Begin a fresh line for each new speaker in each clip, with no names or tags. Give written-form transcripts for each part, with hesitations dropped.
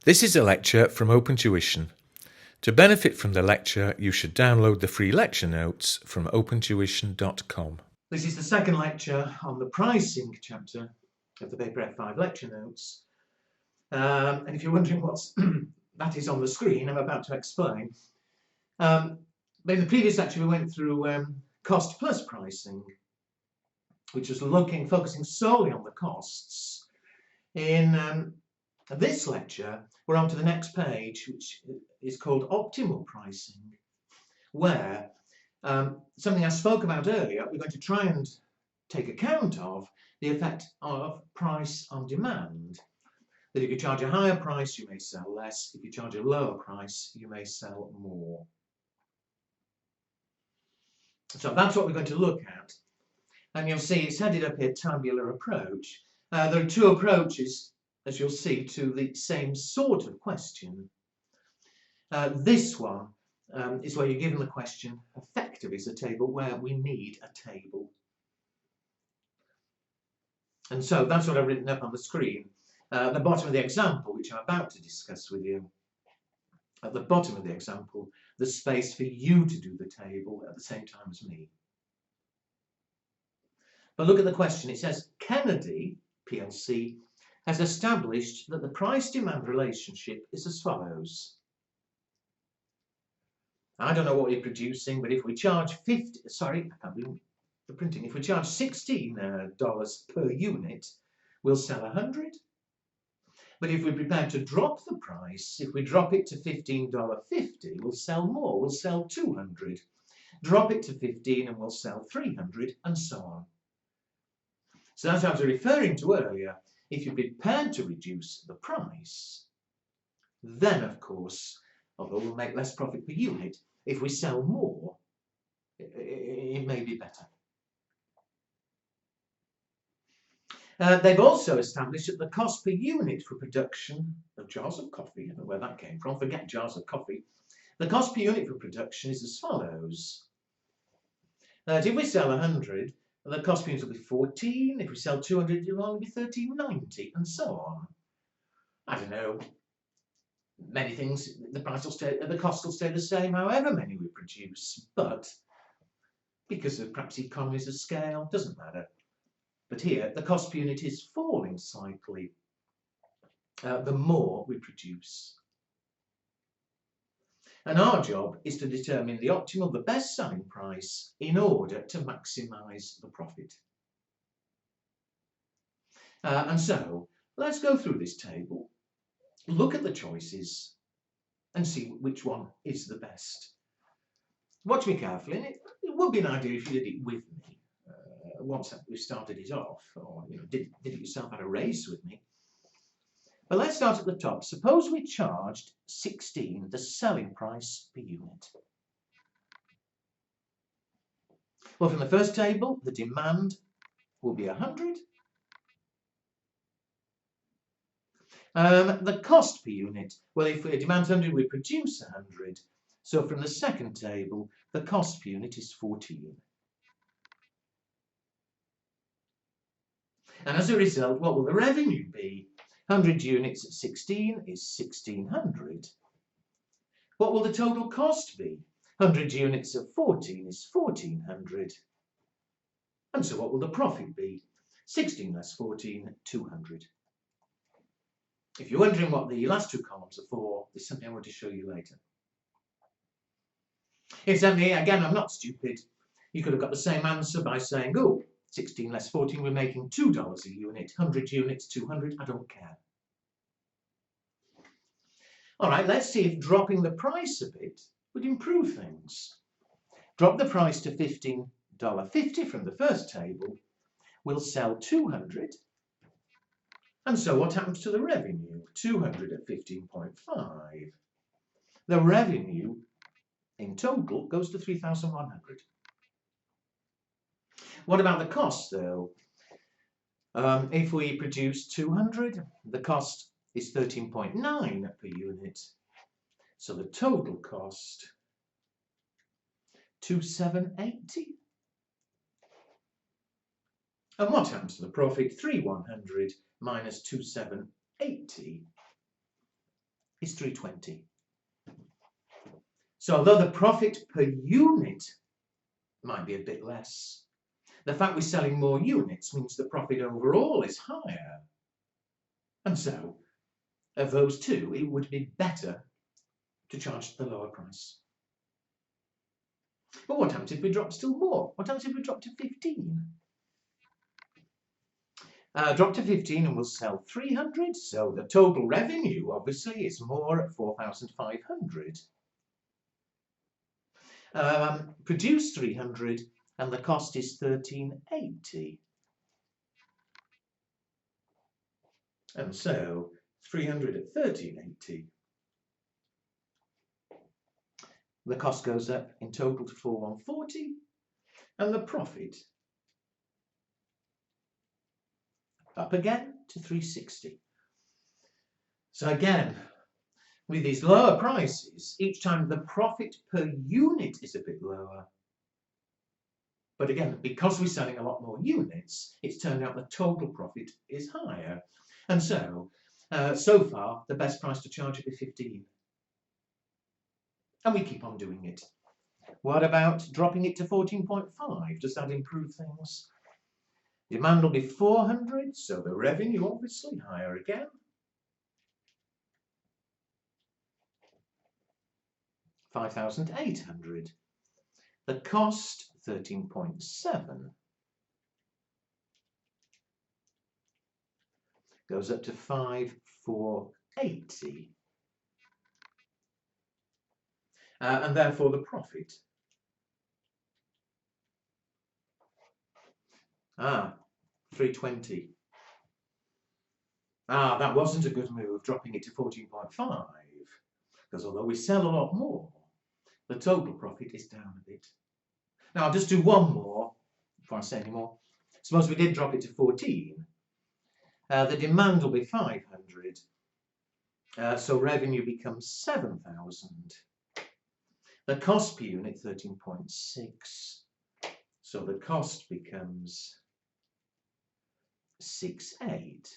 This is a lecture from Open Tuition. To benefit from the lecture, you should download the free lecture notes from opentuition.com.
This is the second lecture on the pricing chapter of the paper F5 lecture notes. And if you're wondering what that is on the screen, I'm about to explain. But in the previous lecture, we went through cost plus pricing, which was focusing solely on the costs. In this lecture, we're on to the next page, which is called Optimal Pricing, where something I spoke about earlier, we're going to try and take account of the effect of price on demand. That if you charge a higher price, you may sell less. If you charge a lower price, you may sell more. So that's what we're going to look at. And you'll see it's headed up here, tabular approach. There are two approaches, as you'll see, to the same sort of question. This one is where you're given the question, effectively is a table where we need a table. And so that's what I've written up on the screen. At the bottom of the example, which I'm about to discuss with you, at the bottom of the example, there's space for you to do the table at the same time as me. But look at the question. It says, Kennedy plc has established that the price-demand relationship is as follows. I don't know what we're producing, but if we charge if we charge $16 per unit, we'll sell 100. But if we're prepared to drop the price, if we drop it to $15.50, we'll sell more, we'll sell 200. Drop it to 15 and we'll sell 300, and so on. So that's what I was referring to earlier. If you're prepared to reduce the price, then of course, although we'll make less profit per unit, if we sell more, it may be better. They've also established that the cost per unit for production of jars of coffee, I don't know where that came from, forget jars of coffee, the cost per unit for production is as follows. That if we sell 100, the cost per unit will be 14. If we sell 200, it'll only be 13.90, and so on. I don't know. Many things, the cost will stay the same, however many we produce. But because of perhaps economies of scale, doesn't matter. But here, the cost per unit is falling slightly the more we produce. And our job is to determine the optimal, the best selling price in order to maximise the profit. And so, let's go through this table, look at the choices and see which one is the best. Watch me carefully, and it would be an idea if you did it with me. Once we started it off, or did it yourself at a race with me. But let's start at the top. Suppose we charged 16, the selling price per unit. Well, from the first table, the demand will be 100. The cost per unit, well, if we demand 100, we produce 100. So from the second table, the cost per unit is 14. And as a result, what will the revenue be? 100 units at 16 is 1,600. What will the total cost be? 100 units at 14 is 1,400. And so what will the profit be? 16 less 14, 200. If you're wondering what the last two columns are for, there's something I want to show you later. Incidentally, again, I'm not stupid. You could have got the same answer by saying, oh, 16 less 14, we're making $2 a unit. 100 units, 200, I don't care. All right, let's see if dropping the price a bit would improve things. Drop the price to $15.50 from the first table. We'll sell 200. And so what happens to the revenue? 200 at 15.5. The revenue in total goes to 3,100. What about the cost, though? If we produce 200, the cost is 13.9 per unit. So the total cost, 2,780. And what happens to the profit? 3,100 minus 2,780 is 320. So although the profit per unit might be a bit less, the fact we're selling more units means the profit overall is higher. And so, of those two, it would be better to charge the lower price. But what happens if we drop still more? What happens if we drop to 15? Drop to 15 and we'll sell 300, so the total revenue obviously is more at 4,500. Produce 300 and the cost is 1380. And so 300 at 1380. The cost goes up in total to 4,140 and the profit up again to 360. So again, with these lower prices, each time the profit per unit is a bit lower. But again, because we're selling a lot more units, it's turned out the total profit is higher. And so, so far, the best price to charge would be 15. And we keep on doing it. What about dropping it to 14.5? Does that improve things? Demand will be 400, so the revenue obviously higher again. 5,800. The cost 13.7 goes up to 5,480. And therefore the profit 320. That wasn't a good move, dropping it to 14.5, because although we sell a lot more, the total profit is down a bit. Now I'll just do one more before I say any more. Suppose we did drop it to 14. The demand will be 500, so revenue becomes 7,000. The cost per unit 13.6, so the cost becomes 6,800.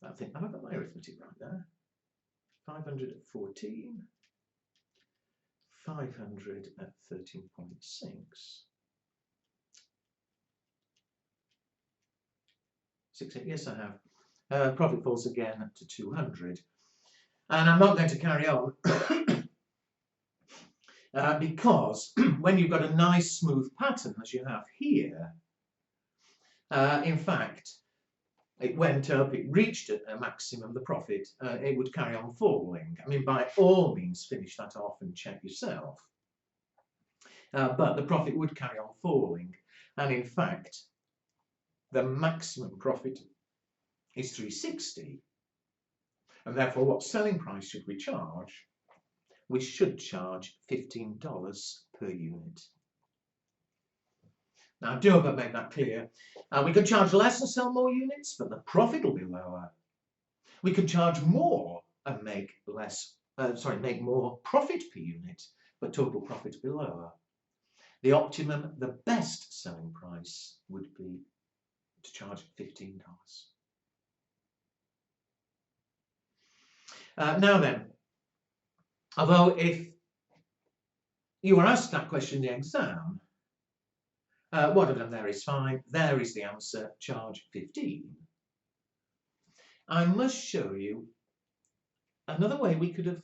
I think I've got my arithmetic right there. 500 at 14, 500 at 13.6. 6,800, yes I have. Profit falls again up to 200. And I'm not going to carry on because when you've got a nice smooth pattern as you have here, in fact, it went up, it reached a maximum, the profit, it would carry on falling. I mean, by all means, finish that off and check yourself. But the profit would carry on falling. And in fact, the maximum profit is 360. And therefore, what selling price should we charge? We should charge $15 per unit. Now, I do hope I've made that clear. We could charge less and sell more units, but the profit will be lower. We could charge more and make make more profit per unit, but total profit will be lower. The optimum, the best selling price would be to charge $15. Now then, although if you were asked that question in the exam, what I've done there is fine. There is the answer, charge 15. I must show you another way we could have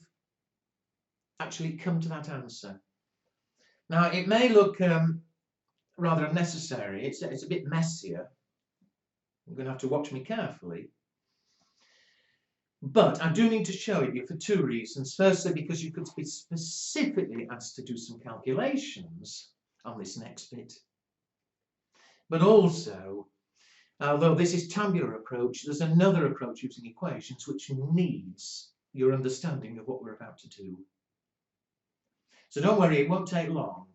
actually come to that answer. Now, it may look rather unnecessary. It's a bit messier. You're going to have to watch me carefully. But I do need to show it you for two reasons. Firstly, because you could be specifically asked to do some calculations on this next bit. But also, although this is tabular approach, there's another approach using equations which needs your understanding of what we're about to do. So don't worry, it won't take long.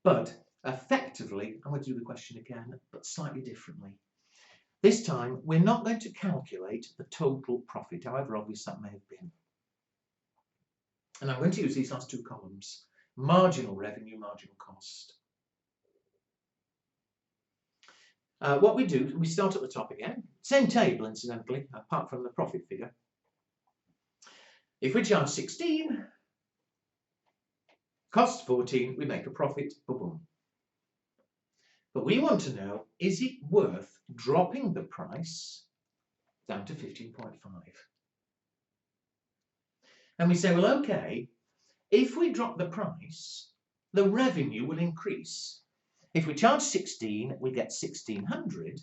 But effectively, I'm going to do the question again, but slightly differently. This time, we're not going to calculate the total profit, however obvious that may have been. And I'm going to use these last two columns, marginal revenue, marginal cost. What we do, we start at the top again. Same table, incidentally, apart from the profit figure. If we charge 16, cost 14, we make a profit, boom. But we want to know, is it worth dropping the price down to 15.5? And we say, well, okay, if we drop the price, the revenue will increase. If we charge 16, we get 1,600.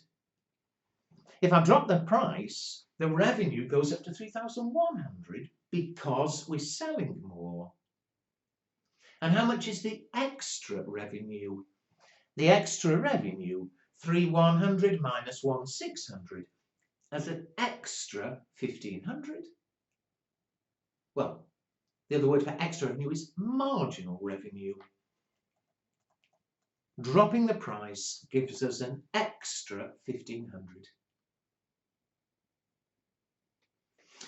If I drop the price, the revenue goes up to 3,100 because we're selling more. And how much is the extra revenue? The extra revenue, 3,100 minus 1,600, as an extra 1,500. Well, the other word for extra revenue is marginal revenue. Dropping the price gives us an extra 1,500.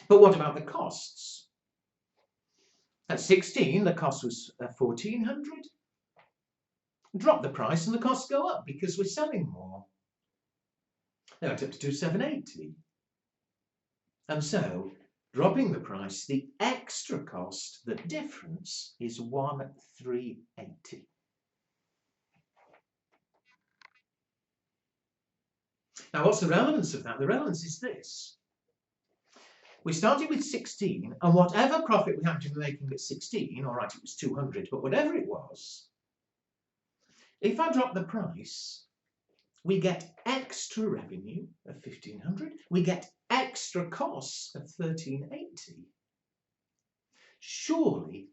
But what about the costs? At 16, the cost was 1,400. Drop the price and the costs go up because we're selling more. They went up to 2,780. And so, dropping the price, the extra cost, the difference, is 1,380. Now, what's the relevance of that? The relevance is this. We started with 16, and whatever profit we happened to be making at 16, all right, it was 200, but whatever it was, if I drop the price, we get extra revenue of 1,500, we get extra costs of 1,380. Surely,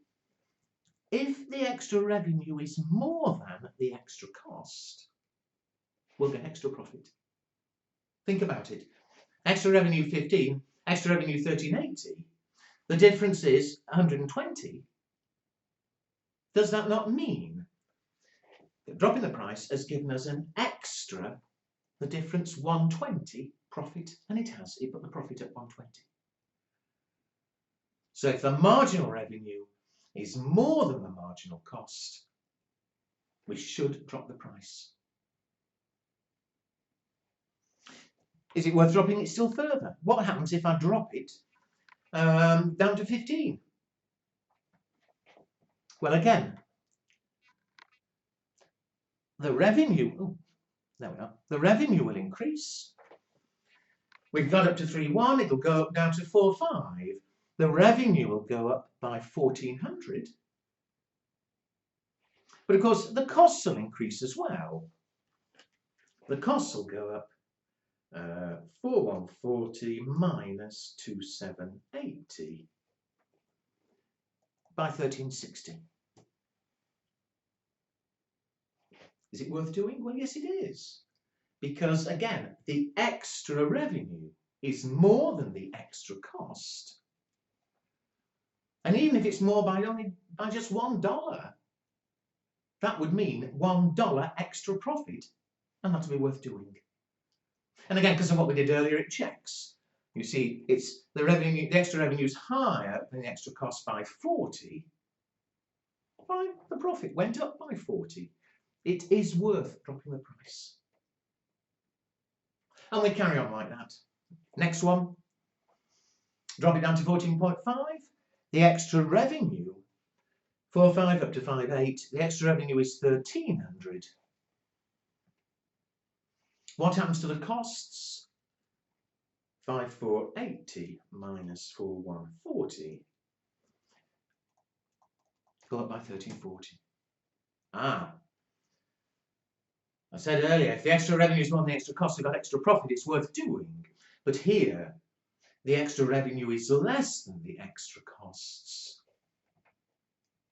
if the extra revenue is more than the extra cost, we'll get extra profit. Think about it. Extra revenue 15, extra revenue 1,380. The difference is 120. Does that not mean that dropping the price has given us an extra, the difference 120 profit? And it has. It put the profit at 120. So if the marginal revenue is more than the marginal cost, we should drop the price. Is it worth dropping it still further? What happens if I drop it down to 15? Well, again, the revenue, there we are, the revenue will increase. We've got up to 3,1, it'll go up down to 4,5. The revenue will go up by 1,400. But of course, the costs will increase as well. The costs will go up 4,140 minus 2,780 by 1,360. Is it worth doing? Well, yes, it is. Because, again, the extra revenue is more than the extra cost. And even if it's more by just $1, that would mean $1 extra profit. And that'll be worth doing. And again, because of what we did earlier, it checks. You see, it's the revenue, the extra revenue is higher than the extra cost by 40. Fine, the profit went up by 40. It is worth dropping the price. And we carry on like that. Next one, drop it down to 14.5. The extra revenue, 4,5 up to 5,8. The extra revenue is 1,300. What happens to the costs? 5,480 minus 4,140. Go up by 1,340. I said earlier, if the extra revenue is more than the extra cost, we've got extra profit, it's worth doing. But here, the extra revenue is less than the extra costs.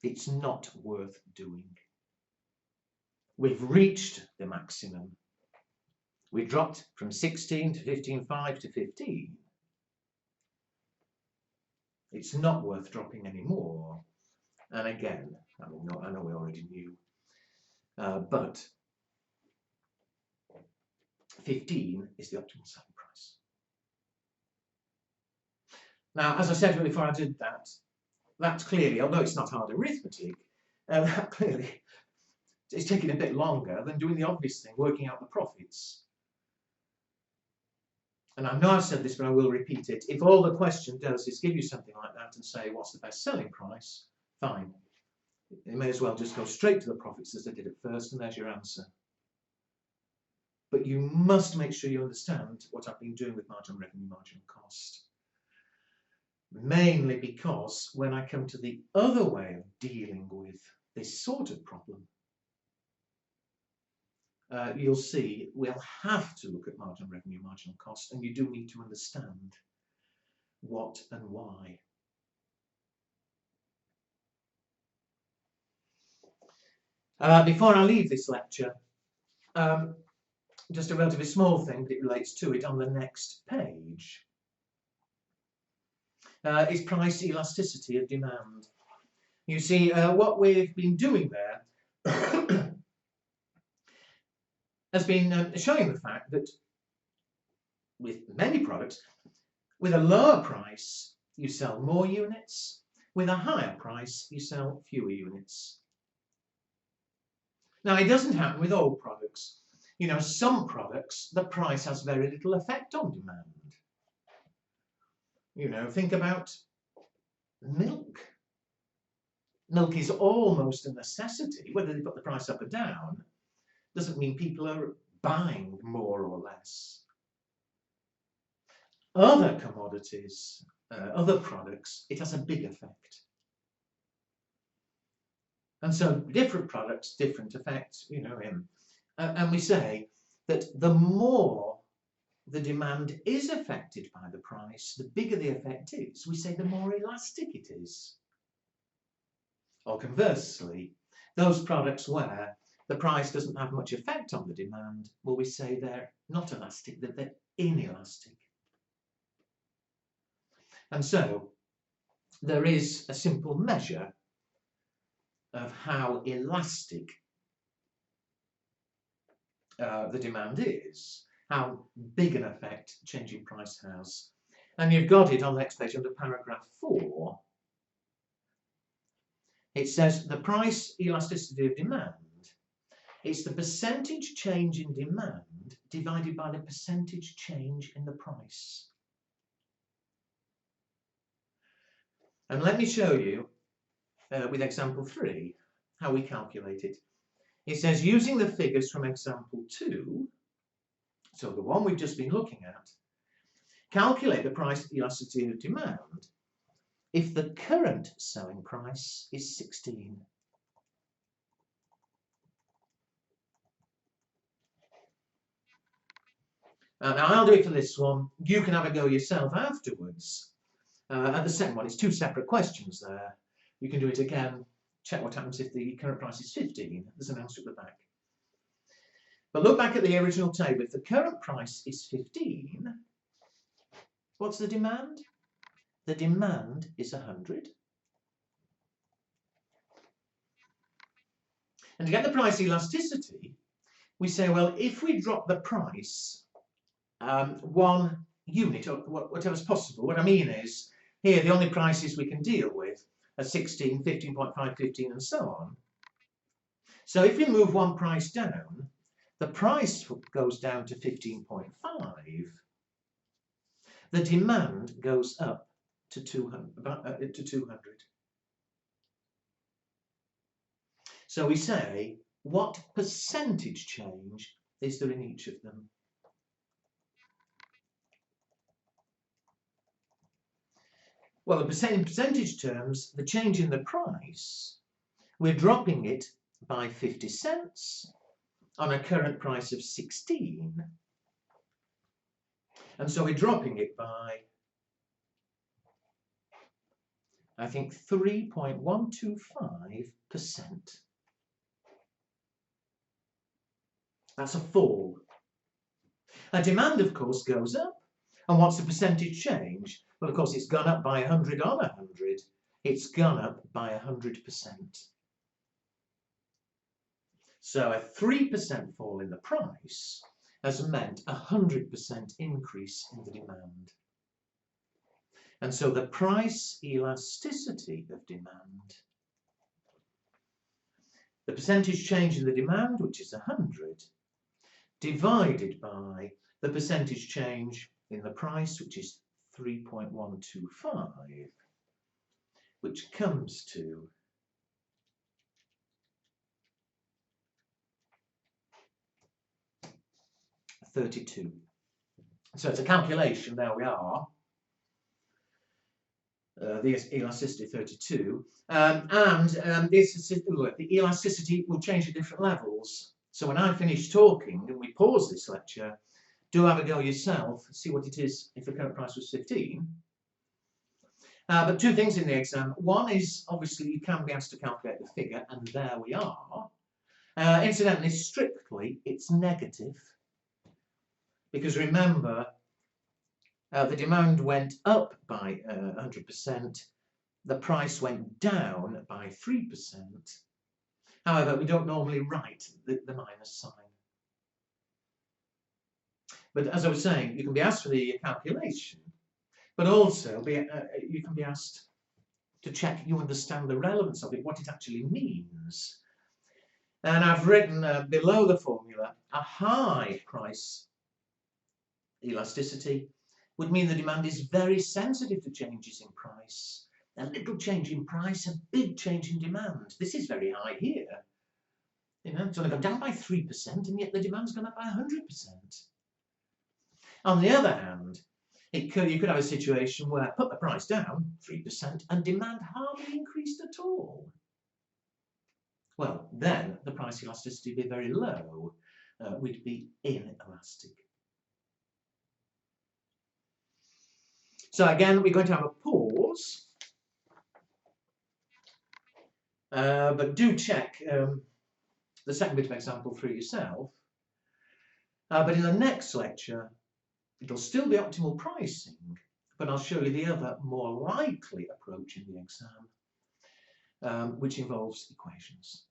It's not worth doing. We've reached the maximum. We dropped from 16 to 15.5 to 15. It's not worth dropping anymore. And again, I know we already knew, but 15 is the optimal selling price. Now, as I said before I did that, that's clearly, although it's not hard arithmetic, that clearly is taking a bit longer than doing the obvious thing, working out the profits. and I know I've said this, but I will repeat it. If all the question does is give you something like that and say, what's the best selling price? Fine. You may as well just go straight to the profits as they did at first, and there's your answer. But you must make sure you understand what I've been doing with marginal revenue, marginal cost. Mainly because when I come to the other way of dealing with this sort of problem, you'll see we'll have to look at marginal revenue, marginal cost, and you do need to understand what and why. Before I leave this lecture, just a relatively small thing, but it relates to it on the next page, is price elasticity of demand. You see, what we've been doing there has been showing the fact that with many products, with a lower price, you sell more units. With a higher price, you sell fewer units. Now, it doesn't happen with all products. You know, some products, the price has very little effect on demand. You know, think about milk. Milk is almost a necessity. Whether they put the price up or down doesn't mean people are buying more or less. Other commodities, other products, it has a big effect. And so different products, different effects, you know, and we say that the more the demand is affected by the price, the bigger the effect is. We say the more elastic it is. Or conversely, those products where the price doesn't have much effect on the demand, well, we say they're not elastic, that they're inelastic. And so there is a simple measure of how elastic the demand is, how big an effect changing price has. And you've got it on the next page under paragraph 4. It says the price elasticity of demand, it's the percentage change in demand divided by the percentage change in the price. And let me show you with example 3 how we calculate it. It says using the figures from example 2, so the one we've just been looking at, calculate the price elasticity of demand if the current selling price is 16. Now I'll do it for this one. You can have a go yourself afterwards. At the second one, it's 2 separate questions there. You can do it again, check what happens if the current price is 15. There's an answer at the back. But look back at the original table. If the current price is 15, what's the demand? The demand is 100. And to get the price elasticity, we say, well, if we drop the price 1 unit, or whatever's possible, what I mean is, here the only prices we can deal with are 16, 15.5, 15 and so on. So if we move 1 price down, the price goes down to 15.5. The demand goes up to 200. So we say, what percentage change is there in each of them? Well, in percentage terms, the change in the price, we're dropping it by 50 cents on a current price of 16. And so we're dropping it by, I think, 3.125%. That's a fall. Our demand, of course, goes up. And what's the percentage change? Well, of course, it's gone up by 100 on 100. It's gone up by 100%. So a 3% fall in the price has meant a 100% increase in the demand. And so the price elasticity of demand, the percentage change in the demand, which is 100, divided by the percentage change in the price, which is 3.125, which comes to 32. So it's a calculation, there we are, the elasticity 32, the elasticity will change at different levels. So when I finish talking and we pause this lecture, do have a go yourself, see what it is if the current price was 15. But two things in the exam. One is, obviously, you can be asked to calculate the figure, and there we are. Incidentally, strictly, it's negative. Because remember, the demand went up by 100%, the price went down by 3%. However, we don't normally write the minus sign. But as I was saying, you can be asked for the calculation, but also you can be asked to check you understand the relevance of it, what it actually means. And I've written below the formula, a high price elasticity would mean the demand is very sensitive to changes in price. A little change in price, a big change in demand. This is very high here. You know, it's only gone down by 3%, and yet the demand's gone up by 100%. On the other hand, you could have a situation where put the price down 3% and demand hardly increased at all. Well, then the price elasticity would be very low. We'd be inelastic. So again, we're going to have a pause, but do check the second bit of example through yourself. But in the next lecture, it'll still be optimal pricing, but I'll show you the other more likely approach in the exam, which involves equations.